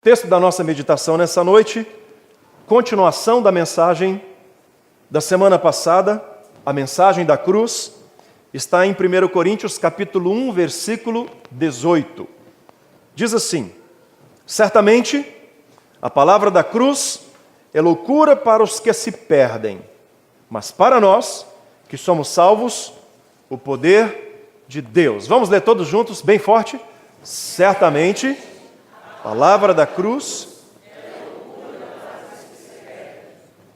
Texto da nossa meditação nessa noite, continuação da mensagem da semana passada, a mensagem da cruz, está em 1 Coríntios capítulo 1, versículo 18. Diz assim: certamente a palavra da cruz é loucura para os que se perdem, mas para nós, que somos salvos, o poder de Deus. Vamos ler todos juntos, bem forte? Certamente a palavra da cruz,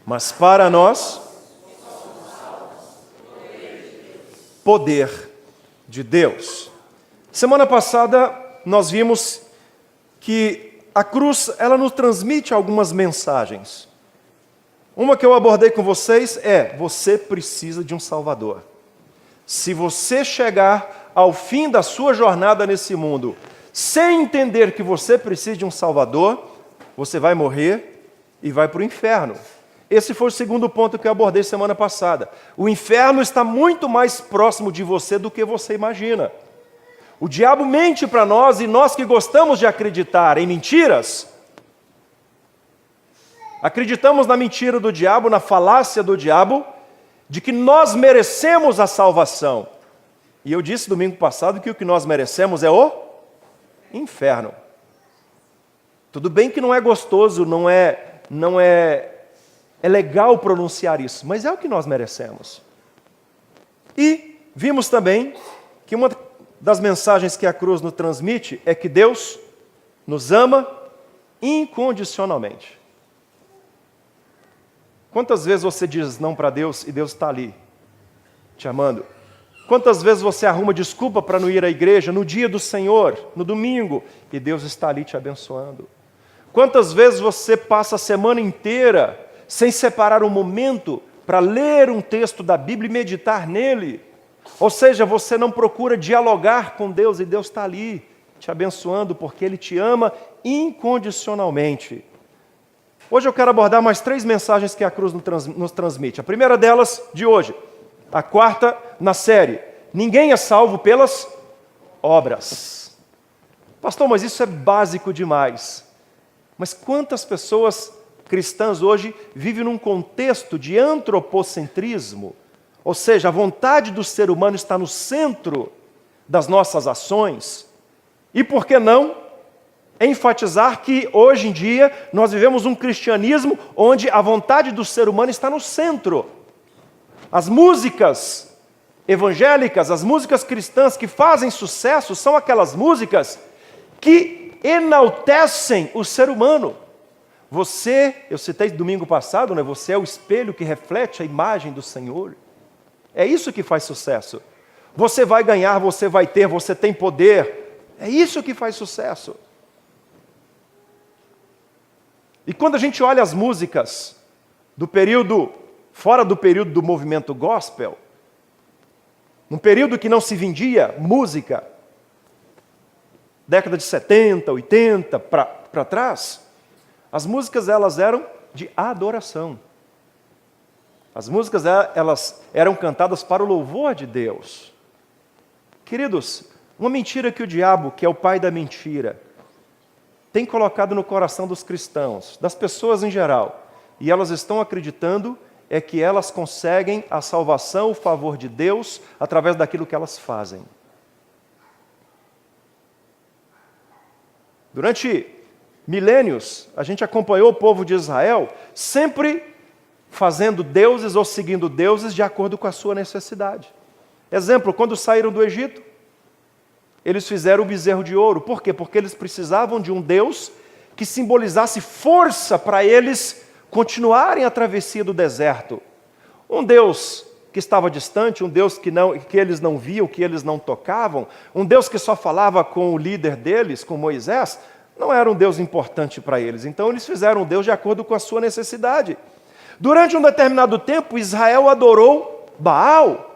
mas para nós, poder de Deus. Semana passada nós vimos que a cruz, ela nos transmite algumas mensagens. Uma que eu abordei com vocês é: você precisa de um Salvador. Se você chegar ao fim da sua jornada nesse mundo sem entender que você precisa de um Salvador, você vai morrer e vai para o inferno. Esse foi o segundo ponto que eu abordei semana passada. O inferno está muito mais próximo de você do que você imagina. O diabo mente para nós, e nós que gostamos de acreditar em mentiras, acreditamos na mentira do diabo, na falácia do diabo, de que nós merecemos a salvação. E eu disse domingo passado que o que nós merecemos é o inferno. Tudo bem que não é gostoso, não é legal pronunciar isso, mas é o que nós merecemos. E vimos também que uma das mensagens que a cruz nos transmite é que Deus nos ama incondicionalmente. Quantas vezes você diz não para Deus e Deus está ali, te amando? Quantas vezes você arruma desculpa para não ir à igreja no dia do Senhor, no domingo, e Deus está ali te abençoando? Quantas vezes você passa a semana inteira sem separar um momento para ler um texto da Bíblia e meditar nele? Ou seja, você não procura dialogar com Deus e Deus está ali te abençoando porque Ele te ama incondicionalmente. Hoje eu quero abordar mais 3 mensagens que a cruz nos transmite. A primeira delas, de hoje, a quarta na série: ninguém é salvo pelas obras. Pastor, mas isso é básico demais. Mas quantas pessoas cristãs hoje vivem num contexto de antropocentrismo? Ou seja, a vontade do ser humano está no centro das nossas ações. E por que não enfatizar que hoje em dia nós vivemos um cristianismo onde a vontade do ser humano está no centro? As músicas evangélicas, as músicas cristãs que fazem sucesso são aquelas músicas que enaltecem o ser humano. Você, eu citei domingo passado, né? Você é o espelho que reflete a imagem do Senhor. É isso que faz sucesso. Você vai ganhar, você vai ter, você tem poder. É isso que faz sucesso. E quando a gente olha as músicas do período, fora do período do movimento gospel, num período que não se vendia música, década de 70, 80 para trás, as músicas elas eram de adoração. As músicas elas eram cantadas para o louvor de Deus. Queridos, uma mentira que o diabo, que é o pai da mentira, tem colocado no coração dos cristãos, das pessoas em geral, e elas estão acreditando é que elas conseguem a salvação, o favor de Deus, através daquilo que elas fazem. Durante milênios, a gente acompanhou o povo de Israel sempre fazendo deuses ou seguindo deuses de acordo com a sua necessidade. Exemplo, quando saíram do Egito, eles fizeram o bezerro de ouro. Por quê? Porque eles precisavam de um Deus que simbolizasse força para eles continuarem a travessia do deserto. Um Deus que estava distante, um Deus que eles não viam, que eles não tocavam, um Deus que só falava com o líder deles, com Moisés, não era um Deus importante para eles. Então eles fizeram um Deus de acordo com a sua necessidade. Durante um determinado tempo, Israel adorou Baal,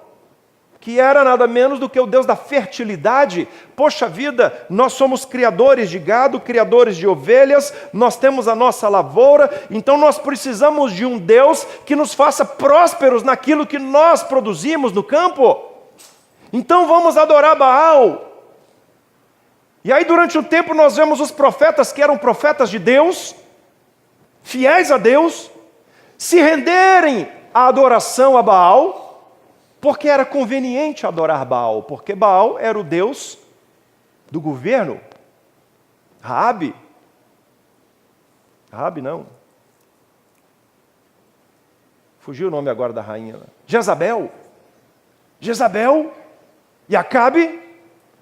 que era nada menos do que o Deus da fertilidade. Poxa vida, nós somos criadores de gado, criadores de ovelhas, nós temos a nossa lavoura, então nós precisamos de um Deus que nos faça prósperos naquilo que nós produzimos no campo. Então vamos adorar Baal. E aí durante um tempo nós vemos os profetas que eram profetas de Deus, fiéis a Deus, se renderem à adoração a Baal, porque era conveniente adorar Baal, porque Baal era o Deus do governo. Raabe não. Fugiu o nome agora da rainha. Jezabel e Acabe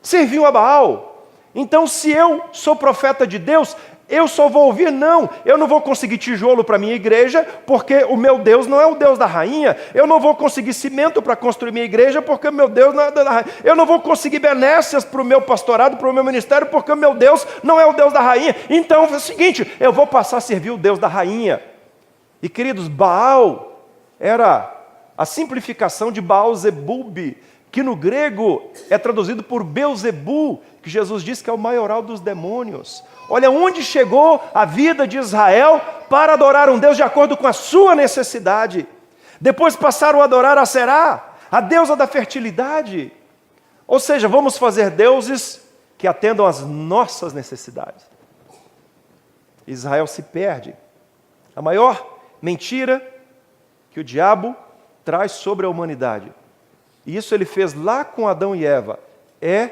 serviam a Baal. Então, se eu sou profeta de Deus, eu só vou ouvir, não. Eu não vou conseguir tijolo para minha igreja, porque o meu Deus não é o Deus da rainha. Eu não vou conseguir cimento para construir minha igreja, porque o meu Deus não é o Deus da rainha. Eu não vou conseguir benécias para o meu pastorado, para o meu ministério, porque o meu Deus não é o Deus da rainha. Então, é o seguinte, eu vou passar a servir o Deus da rainha. E queridos, Baal era a simplificação de Baal-zebub, que no grego é traduzido por Beuzebu, que Jesus diz que é o maioral dos demônios. Olha onde chegou a vida de Israel para adorar um Deus de acordo com a sua necessidade. Depois passaram a adorar a Será, a deusa da fertilidade. Ou seja, vamos fazer deuses que atendam às nossas necessidades. Israel se perde. A maior mentira que o diabo traz sobre a humanidade, e isso ele fez lá com Adão e Eva, é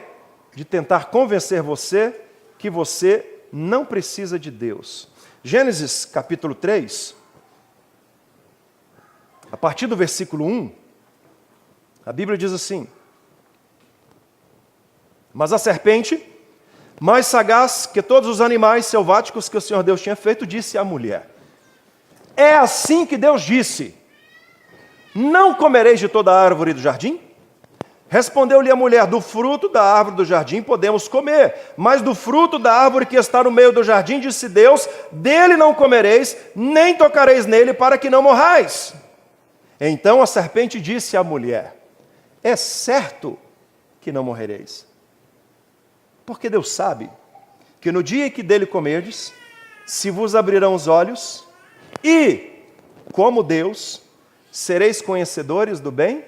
de tentar convencer você que você não precisa de Deus. Gênesis capítulo 3, a partir do versículo 1, a Bíblia diz assim: mas a serpente, mais sagaz que todos os animais selváticos que o Senhor Deus tinha feito, disse à mulher: é assim que Deus disse, não comereis de toda a árvore do jardim? Respondeu-lhe a mulher: do fruto da árvore do jardim podemos comer, mas do fruto da árvore que está no meio do jardim, disse Deus, dele não comereis, nem tocareis nele, para que não morrais. Então a serpente disse à mulher: é certo que não morrereis, porque Deus sabe que no dia em que dele comerdes, se vos abrirão os olhos, e, como Deus, sereis conhecedores do bem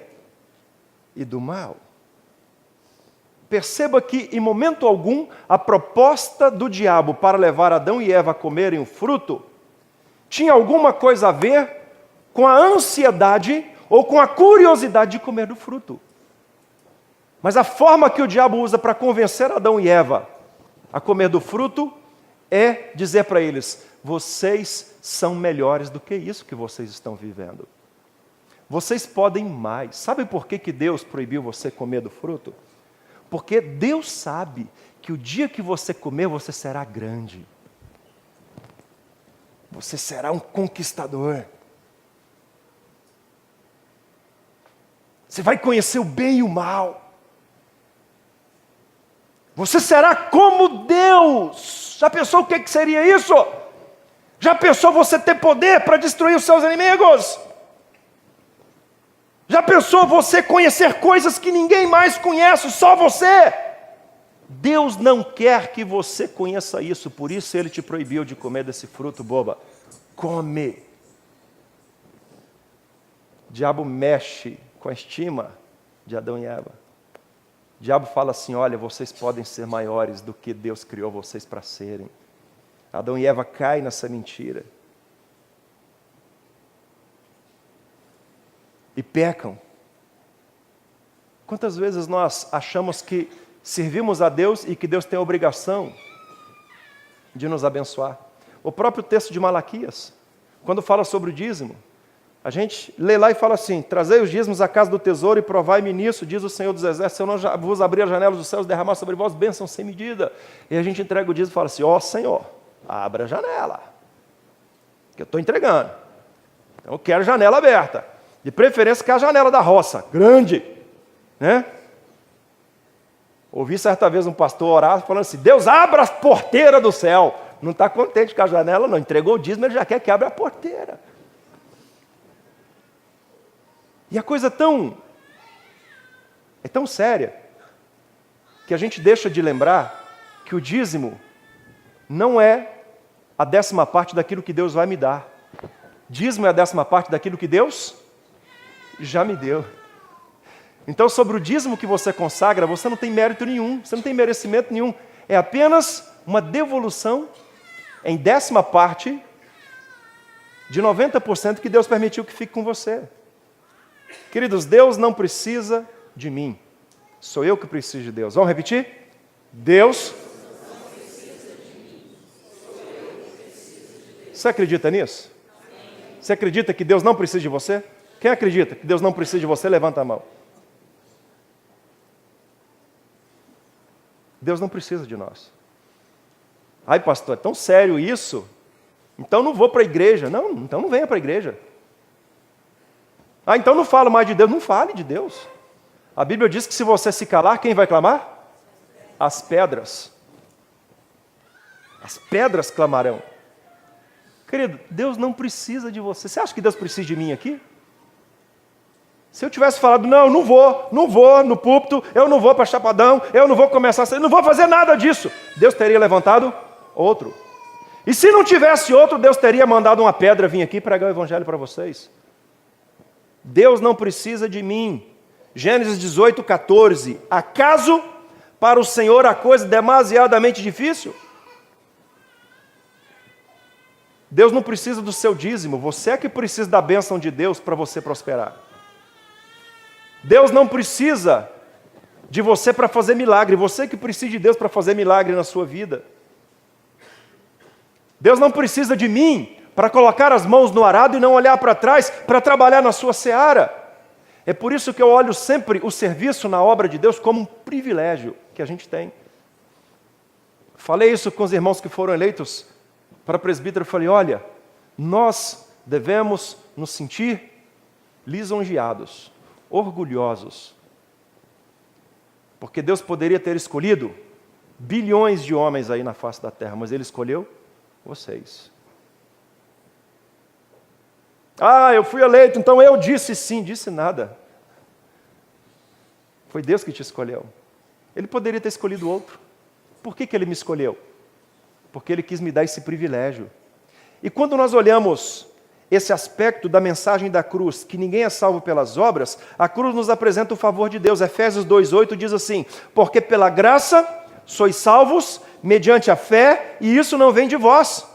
e do mal. Perceba que, em momento algum, a proposta do diabo para levar Adão e Eva a comerem o fruto tinha alguma coisa a ver com a ansiedade ou com a curiosidade de comer do fruto. Mas a forma que o diabo usa para convencer Adão e Eva a comer do fruto é dizer para eles: vocês são melhores do que isso que vocês estão vivendo. Vocês podem mais. Sabe por que Deus proibiu você comer do fruto? Porque Deus sabe que o dia que você comer, você será grande. Você será um conquistador. Você vai conhecer o bem e o mal. Você será como Deus. Já pensou o que seria isso? Já pensou você ter poder para destruir os seus inimigos? Já pensou você conhecer coisas que ninguém mais conhece, só você? Deus não quer que você conheça isso, por isso Ele te proibiu de comer desse fruto, boba. Come. O diabo mexe com a estima de Adão e Eva. O diabo fala assim: olha, vocês podem ser maiores do que Deus criou vocês para serem. Adão e Eva caem nessa mentira. E pecam. Quantas vezes nós achamos que servimos a Deus e que Deus tem a obrigação de nos abençoar? O próprio texto de Malaquias, quando fala sobre o dízimo, a gente lê lá e fala assim: trazei os dízimos à casa do tesouro e provai-me nisso, diz o Senhor dos Exércitos, se eu não vos abrir as janelas dos céus, derramar sobre vós bênçãos sem medida. E a gente entrega o dízimo e fala assim: ó Senhor, abra a janela, que eu estou entregando. Então eu quero janela aberta. De preferência que a janela da roça, grande, né? Ouvi certa vez um pastor orar falando assim: Deus, abra a porteira do céu. Não está contente com a janela, não. Entregou o dízimo, ele já quer que abra a porteira. E a coisa é tão séria, que a gente deixa de lembrar que o dízimo não é a 10ª parte daquilo que Deus vai me dar. Dízimo é a 10ª parte daquilo que Deus já me deu. Então, sobre o dízimo que você consagra, você não tem mérito nenhum, você não tem merecimento nenhum. é apenas uma devolução em 10ª parte de 90% que Deus permitiu que fique com você. Queridos, Deus não precisa de mim. Sou eu que preciso de Deus. Vamos repetir? Deus. Você acredita nisso? Você acredita que Deus não precisa de você? Quem acredita que Deus não precisa de você, levanta a mão. Deus não precisa de nós. Ai, pastor, é tão sério isso? Então não vou para a igreja. Não, então não venha para a igreja. Ah, então não falo mais de Deus. Não fale de Deus. A Bíblia diz que se você se calar, quem vai clamar? As pedras. As pedras clamarão. Querido, Deus não precisa de você. Você acha que Deus precisa de mim aqui? Se eu tivesse falado, não vou no púlpito, eu não vou para Chapadão, eu não vou começar, eu não vou fazer nada disso, Deus teria levantado outro. E se não tivesse outro, Deus teria mandado uma pedra vir aqui pregar o evangelho para vocês. Deus não precisa de mim. Gênesis 18:14. Acaso para o Senhor a coisa demasiadamente difícil? Deus não precisa do seu dízimo, você é que precisa da bênção de Deus para você prosperar. Deus não precisa de você para fazer milagre, você que precisa de Deus para fazer milagre na sua vida. Deus não precisa de mim para colocar as mãos no arado e não olhar para trás para trabalhar na sua seara. É por isso que eu olho sempre o serviço na obra de Deus como um privilégio que a gente tem. Falei isso com os irmãos que foram eleitos para presbítero, eu falei, olha, nós devemos nos sentir lisonjeados, orgulhosos, porque Deus poderia ter escolhido bilhões de homens aí na face da terra, mas Ele escolheu vocês. Ah, eu fui eleito, então eu disse sim, disse nada. Foi Deus que te escolheu. Ele poderia ter escolhido outro. Por que Ele me escolheu? Porque Ele quis me dar esse privilégio. E quando nós olhamos esse aspecto da mensagem da cruz, que ninguém é salvo pelas obras, a cruz nos apresenta o favor de Deus. Efésios 2:8 diz assim, porque pela graça sois salvos, mediante a fé, e isso não vem de vós,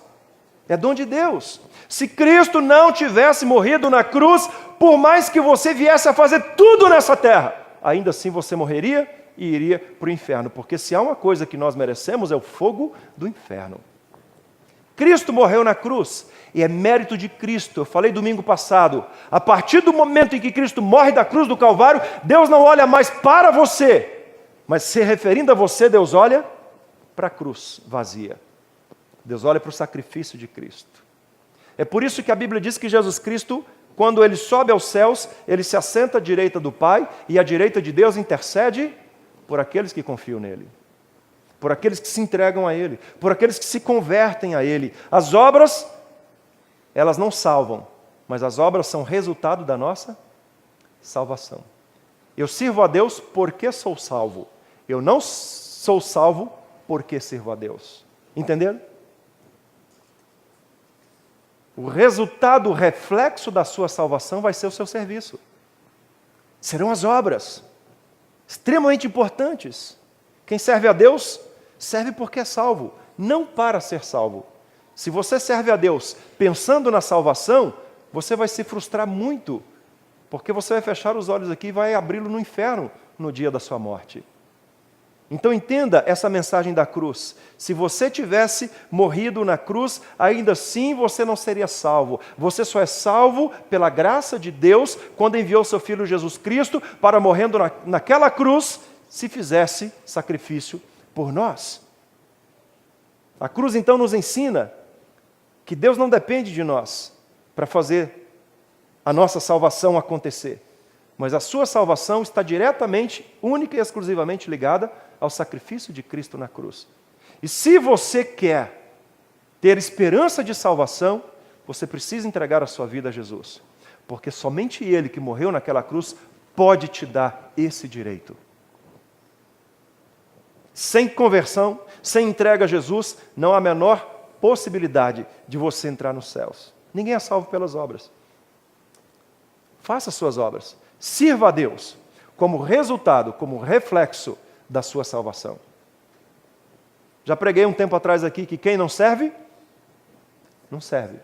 é dom de Deus. Se Cristo não tivesse morrido na cruz, por mais que você viesse a fazer tudo nessa terra, ainda assim você morreria e iria para o inferno, porque se há uma coisa que nós merecemos é o fogo do inferno. Cristo morreu na cruz, e é mérito de Cristo. Eu falei domingo passado, a partir do momento em que Cristo morre da cruz do Calvário, Deus não olha mais para você, mas se referindo a você, Deus olha para a cruz vazia. Deus olha para o sacrifício de Cristo. É por isso que a Bíblia diz que Jesus Cristo, quando Ele sobe aos céus, Ele se assenta à direita do Pai, e à direita de Deus intercede por aqueles que confiam nele, por aqueles que se entregam a Ele, por aqueles que se convertem a Ele. As obras, elas não salvam, mas as obras são resultado da nossa salvação. Eu sirvo a Deus porque sou salvo. Eu não sou salvo porque sirvo a Deus. Entenderam? O resultado, o reflexo da sua salvação vai ser o seu serviço. Serão as obras, extremamente importantes. Quem serve a Deus, serve porque é salvo, não para ser salvo. Se você serve a Deus pensando na salvação, você vai se frustrar muito, porque você vai fechar os olhos aqui e vai abri-lo no inferno no dia da sua morte. Então entenda essa mensagem da cruz. Se você tivesse morrido na cruz, ainda assim você não seria salvo. Você só é salvo pela graça de Deus, quando enviou seu Filho Jesus Cristo para, morrendo naquela cruz, se fizesse sacrifício por nós. A cruz então nos ensina que Deus não depende de nós para fazer a nossa salvação acontecer, mas a sua salvação está diretamente, única e exclusivamente ligada ao sacrifício de Cristo na cruz. E se você quer ter esperança de salvação, você precisa entregar a sua vida a Jesus, porque somente Ele que morreu naquela cruz pode te dar esse direito. Sem conversão, sem entrega a Jesus, não há a menor possibilidade de você entrar nos céus. Ninguém é salvo pelas obras. Faça as suas obras. Sirva a Deus como resultado, como reflexo da sua salvação. Já preguei um tempo atrás aqui que quem não serve, não serve.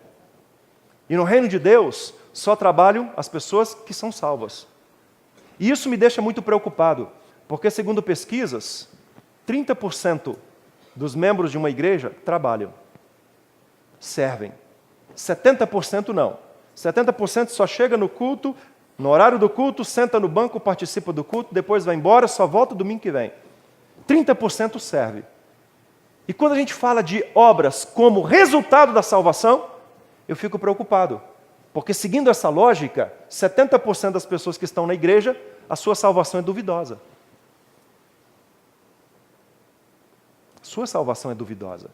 E no reino de Deus, só trabalham as pessoas que são salvas. E isso me deixa muito preocupado, porque segundo pesquisas, 30% dos membros de uma igreja trabalham, servem. 70% não. 70% só chega no culto, no horário do culto, senta no banco, participa do culto, depois vai embora, só volta domingo que vem. 30% serve. E quando a gente fala de obras como resultado da salvação, eu fico preocupado. Porque seguindo essa lógica, 70% das pessoas que estão na igreja, a sua salvação é duvidosa. A sua salvação é duvidosa.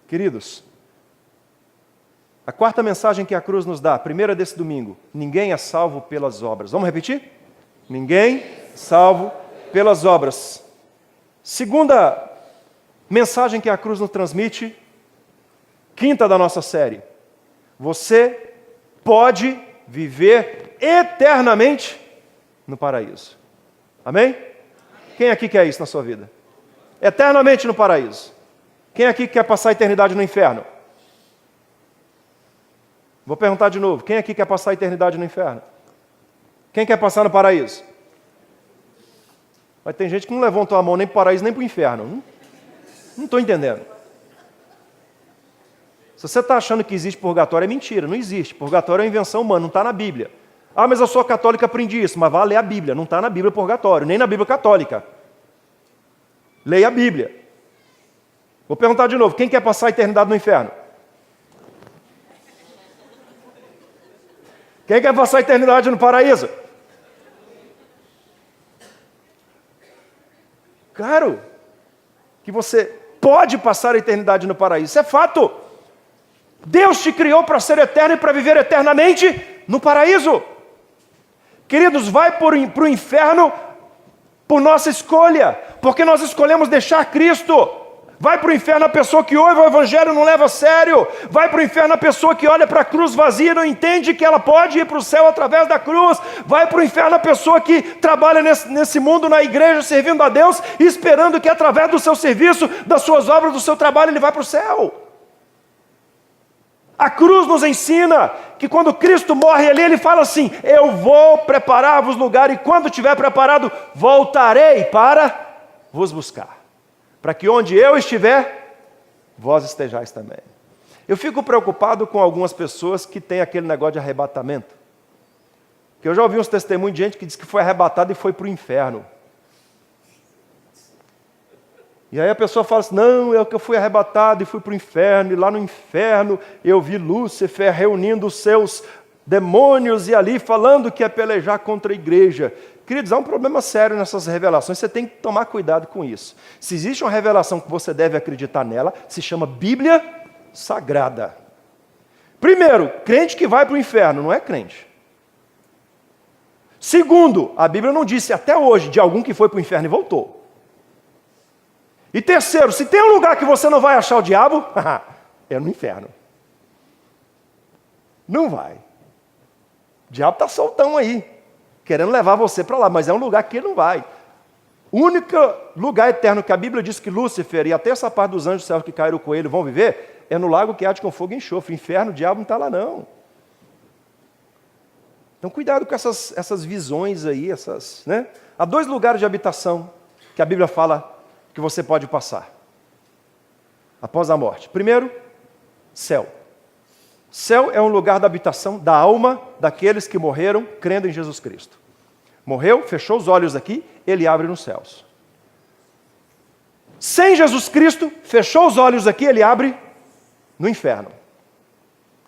Queridos, a quarta mensagem que a cruz nos dá, a primeira desse domingo, ninguém é salvo pelas obras. Vamos repetir? Ninguém é salvo pelas obras. Segunda mensagem que a cruz nos transmite, quinta da nossa série. Você pode viver eternamente no paraíso. Amém? Quem aqui quer isso na sua vida? Eternamente no paraíso. Quem aqui quer passar a eternidade no inferno? Vou perguntar de novo. Quem aqui quer passar a eternidade no inferno? Quem quer passar no paraíso? Mas tem gente que não levantou a mão nem para o paraíso nem para o inferno. Não estou entendendo. Se você está achando que existe purgatório, é mentira. Não existe. Purgatório é uma invenção humana, não está na Bíblia. Ah, mas eu sou católica, aprendi isso. Mas vá ler a Bíblia. Não está na Bíblia purgatório, nem na Bíblia católica. Leia a Bíblia. Vou perguntar de novo. Quem quer passar a eternidade no inferno? Quem quer passar a eternidade no paraíso? Claro que você pode passar a eternidade no paraíso. Isso é fato. Deus te criou para ser eterno e para viver eternamente no paraíso. Queridos, vai para o inferno por nossa escolha, porque nós escolhemos deixar Cristo. Vai para o inferno a pessoa que ouve o Evangelho e não leva a sério. Vai para o inferno a pessoa que olha para a cruz vazia e não entende que ela pode ir para o céu através da cruz. Vai para o inferno a pessoa que trabalha nesse mundo, na igreja, servindo a Deus, esperando que através do seu serviço, das suas obras, do seu trabalho, ele vá para o céu. A cruz nos ensina que quando Cristo morre ali, ele fala assim: eu vou preparar-vos lugar e quando estiver preparado, voltarei para vos buscar. Para que onde eu estiver, vós estejais também. Eu fico preocupado com algumas pessoas que têm aquele negócio de arrebatamento. Que eu já ouvi uns testemunhos de gente que diz que foi arrebatado e foi para o inferno. E aí a pessoa fala assim: não, é que eu fui arrebatado e fui para o inferno, e lá no inferno eu vi Lúcifer reunindo os seus demônios e ali falando que ia pelejar contra a igreja. Queridos, há um problema sério nessas revelações, você tem que tomar cuidado com isso. Se existe uma revelação que você deve acreditar nela, se chama Bíblia Sagrada. Primeiro, crente que vai para o inferno, não é crente. Segundo, a Bíblia não disse até hoje de algum que foi para o inferno e voltou. E terceiro, se tem um lugar que você não vai achar o diabo, é no inferno. Não vai. O diabo está soltão aí, querendo levar você para lá, mas é um lugar que ele não vai. O único lugar eterno que a Bíblia diz que Lúcifer e até essa parte dos anjos do céu que caíram com ele vão viver, é no lago que arde com fogo e enxofre. O inferno, o diabo não está lá não. Então cuidado com essas visões aí, né? Há 2 lugares de habitação que a Bíblia fala que você pode passar após a morte. Primeiro, céu. Céu é um lugar da habitação da alma daqueles que morreram crendo em Jesus Cristo. Morreu, fechou os olhos aqui, ele abre nos céus. Sem Jesus Cristo, fechou os olhos aqui, ele abre no inferno.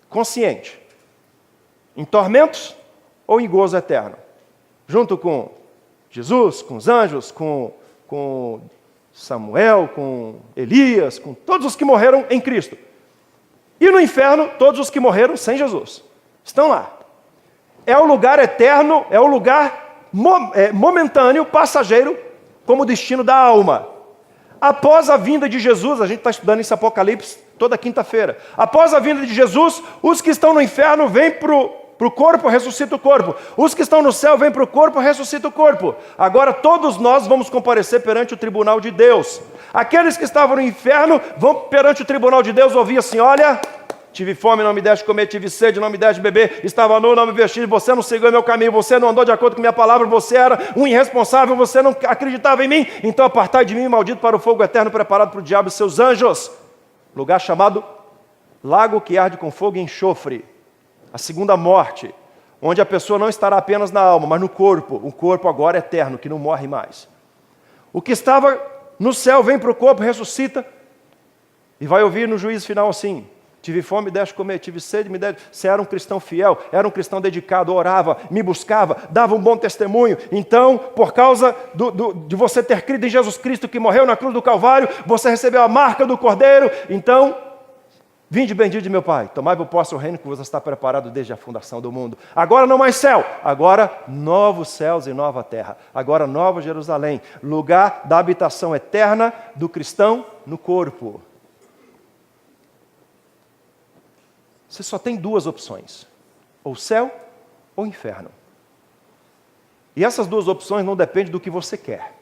Consciente. Em tormentos ou em gozo eterno. Junto com Jesus, com os anjos, com Samuel, com Elias, com todos os que morreram em Cristo. E no inferno, todos os que morreram sem Jesus. Estão lá. É o lugar eterno, é o lugar momentâneo, passageiro, como destino da alma. Após a vinda de Jesus, a gente está estudando esse Apocalipse toda quinta-feira. Após a vinda de Jesus, os que estão no inferno vêm para o para o corpo, ressuscita o corpo. Os que estão no céu vêm para o corpo, ressuscita o corpo. Agora todos nós vamos comparecer perante o tribunal de Deus. Aqueles que estavam no inferno vão perante o tribunal de Deus ouvir assim: olha, tive fome, não me deste comer, tive sede, não me deste beber, estava nu, não me vesti, você não seguiu meu caminho, você não andou de acordo com minha palavra, você era um irresponsável, você não acreditava em mim, então apartai de mim, maldito, para o fogo eterno preparado para o diabo e seus anjos. Lugar chamado lago que arde com fogo e enxofre. A segunda morte, onde a pessoa não estará apenas na alma, mas no corpo, um corpo agora eterno, que não morre mais. O que estava no céu vem para o corpo, ressuscita, e vai ouvir no juízo final assim: tive fome, me deste comer, tive sede, me deste. Você era um cristão fiel, era um cristão dedicado, orava, me buscava, dava um bom testemunho. Então, por causa de você ter crido em Jesus Cristo, que morreu na cruz do Calvário, você recebeu a marca do Cordeiro. Então, vinde bendito de meu Pai, tomai por posse o reino que vos está preparado desde a fundação do mundo. Agora não mais céu, agora novos céus e nova terra. Agora nova Jerusalém, lugar da habitação eterna do cristão no corpo. Você só tem duas opções: ou céu ou inferno. E essas duas opções não dependem do que você quer,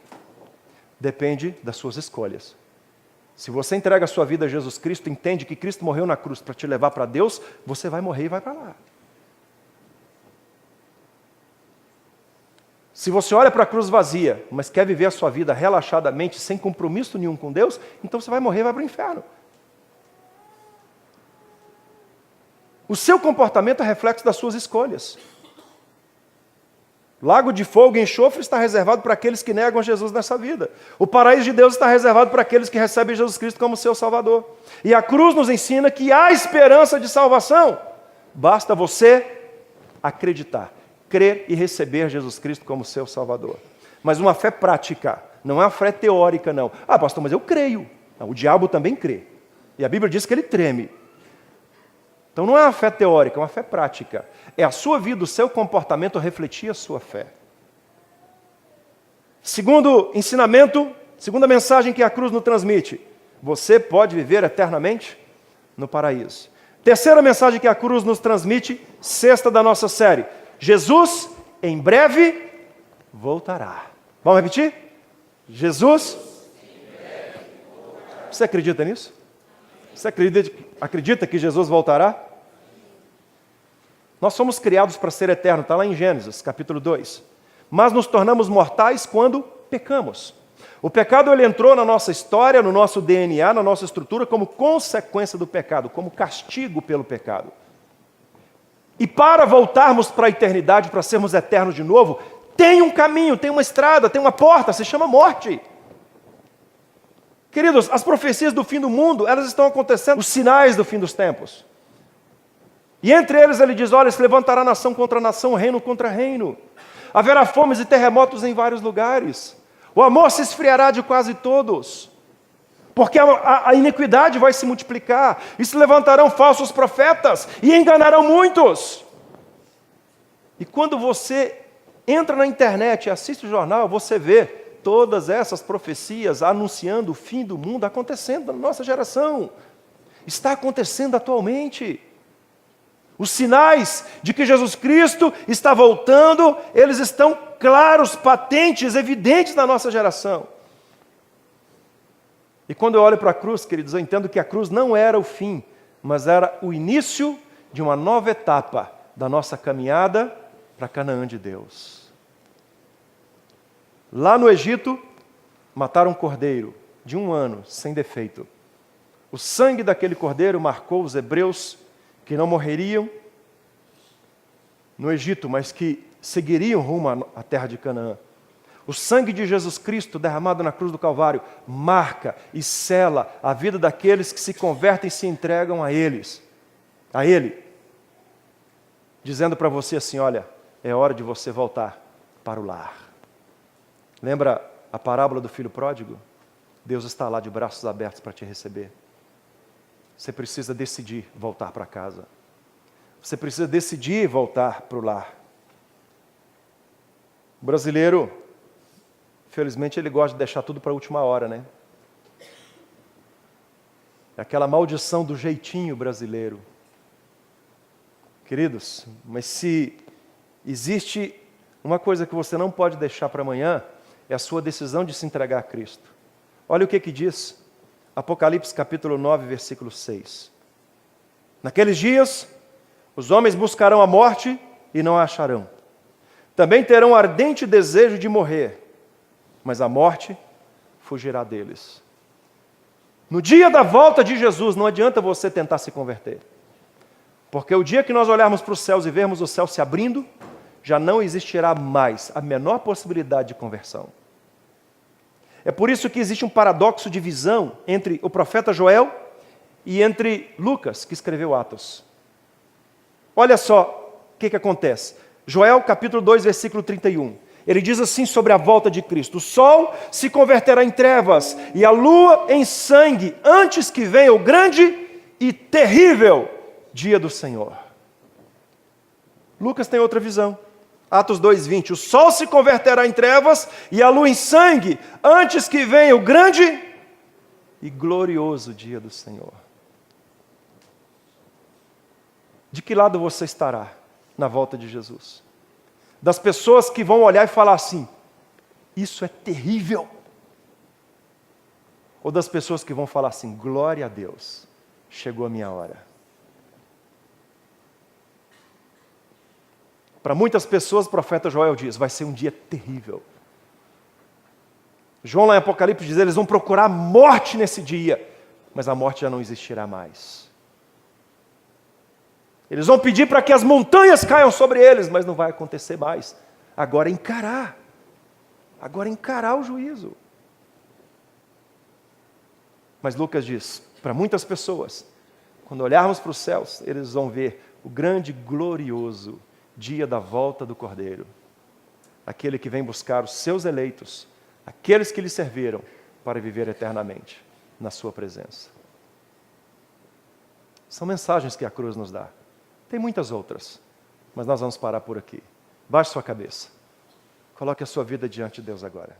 depende das suas escolhas. Se você entrega a sua vida a Jesus Cristo, entende que Cristo morreu na cruz para te levar para Deus, você vai morrer e vai para lá. Se você olha para a cruz vazia, mas quer viver a sua vida relaxadamente, sem compromisso nenhum com Deus, então você vai morrer e vai para o inferno. O seu comportamento é reflexo das suas escolhas. Lago de fogo e enxofre está reservado para aqueles que negam a Jesus nessa vida. O paraíso de Deus está reservado para aqueles que recebem Jesus Cristo como seu Salvador. E a cruz nos ensina que há esperança de salvação. Basta você acreditar, crer e receber Jesus Cristo como seu Salvador. Mas uma fé prática, não é uma fé teórica, não. Ah, pastor, mas eu creio. Não, o diabo também crê. E a Bíblia diz que ele treme. Então não é uma fé teórica, é uma fé prática. É a sua vida, o seu comportamento refletir a sua fé. Segundo ensinamento, segunda mensagem que a cruz nos transmite: você pode viver eternamente no paraíso. Terceira mensagem que a cruz nos transmite, sexta da nossa série: Jesus em breve voltará. Vamos repetir? Jesus em breve voltará. Você acredita nisso? Você acredita que Jesus voltará? Nós somos criados para ser eterno, está lá em Gênesis, capítulo 2. Mas nos tornamos mortais quando pecamos. O pecado ele entrou na nossa história, no nosso DNA, na nossa estrutura, como consequência do pecado, como castigo pelo pecado. E para voltarmos para a eternidade, para sermos eternos de novo, tem um caminho, tem uma estrada, tem uma porta, se chama morte. Queridos, as profecias do fim do mundo, elas estão acontecendo, os sinais do fim dos tempos. E entre eles ele diz: olha, se levantará nação contra nação, reino contra reino. Haverá fomes e terremotos em vários lugares. O amor se esfriará de quase todos. Porque a iniquidade vai se multiplicar. E se levantarão falsos profetas e enganarão muitos. E quando você entra na internet e assiste o jornal, você vê todas essas profecias anunciando o fim do mundo acontecendo na nossa geração. Está acontecendo atualmente. Os sinais de que Jesus Cristo está voltando, eles estão claros, patentes, evidentes na nossa geração. E quando eu olho para a cruz, queridos, eu entendo que a cruz não era o fim, mas era o início de uma nova etapa da nossa caminhada para Canaã de Deus. Lá no Egito, mataram um cordeiro de 1 ano, sem defeito. O sangue daquele cordeiro marcou os hebreus que não morreriam no Egito, mas que seguiriam rumo à terra de Canaã. O sangue de Jesus Cristo derramado na cruz do Calvário marca e sela a vida daqueles que se convertem e se entregam a Ele, dizendo para você assim: olha, é hora de você voltar para o lar. Lembra a parábola do filho pródigo? Deus está lá de braços abertos para te receber. Você precisa decidir voltar para casa. Você precisa decidir voltar para o lar. O brasileiro, infelizmente, ele gosta de deixar tudo para a última hora, né? É aquela maldição do jeitinho brasileiro. Queridos, mas se existe uma coisa que você não pode deixar para amanhã, é a sua decisão de se entregar a Cristo. Olha o que diz Apocalipse capítulo 9, versículo 6. Naqueles dias, os homens buscarão a morte e não a acharão. Também terão ardente desejo de morrer, mas a morte fugirá deles. No dia da volta de Jesus, não adianta você tentar se converter. Porque o dia que nós olharmos para os céus e vermos o céu se abrindo, já não existirá mais a menor possibilidade de conversão. É por isso que existe um paradoxo de visão entre o profeta Joel e entre Lucas, que escreveu Atos. Olha só o que acontece. Joel capítulo 2, versículo 31. Ele diz assim sobre a volta de Cristo: o sol se converterá em trevas e a lua em sangue, antes que venha o grande e terrível dia do Senhor. Lucas tem outra visão. Atos 2:20, o sol se converterá em trevas e a lua em sangue, antes que venha o grande e glorioso dia do Senhor. De que lado você estará na volta de Jesus? Das pessoas que vão olhar e falar assim, isso é terrível? Ou das pessoas que vão falar assim, glória a Deus, chegou a minha hora? Para muitas pessoas, o profeta Joel diz, vai ser um dia terrível. João lá em Apocalipse diz, eles vão procurar morte nesse dia, mas a morte já não existirá mais. Eles vão pedir para que as montanhas caiam sobre eles, mas não vai acontecer mais. Agora encarar o juízo. Mas Lucas diz, para muitas pessoas, quando olharmos para os céus, eles vão ver o grande, glorioso dia da volta do Cordeiro, aquele que vem buscar os seus eleitos, aqueles que lhe serviram, para viver eternamente na sua presença. São mensagens que a cruz nos dá. Tem muitas outras, mas nós vamos parar por aqui. Baixe sua cabeça. Coloque a sua vida diante de Deus agora.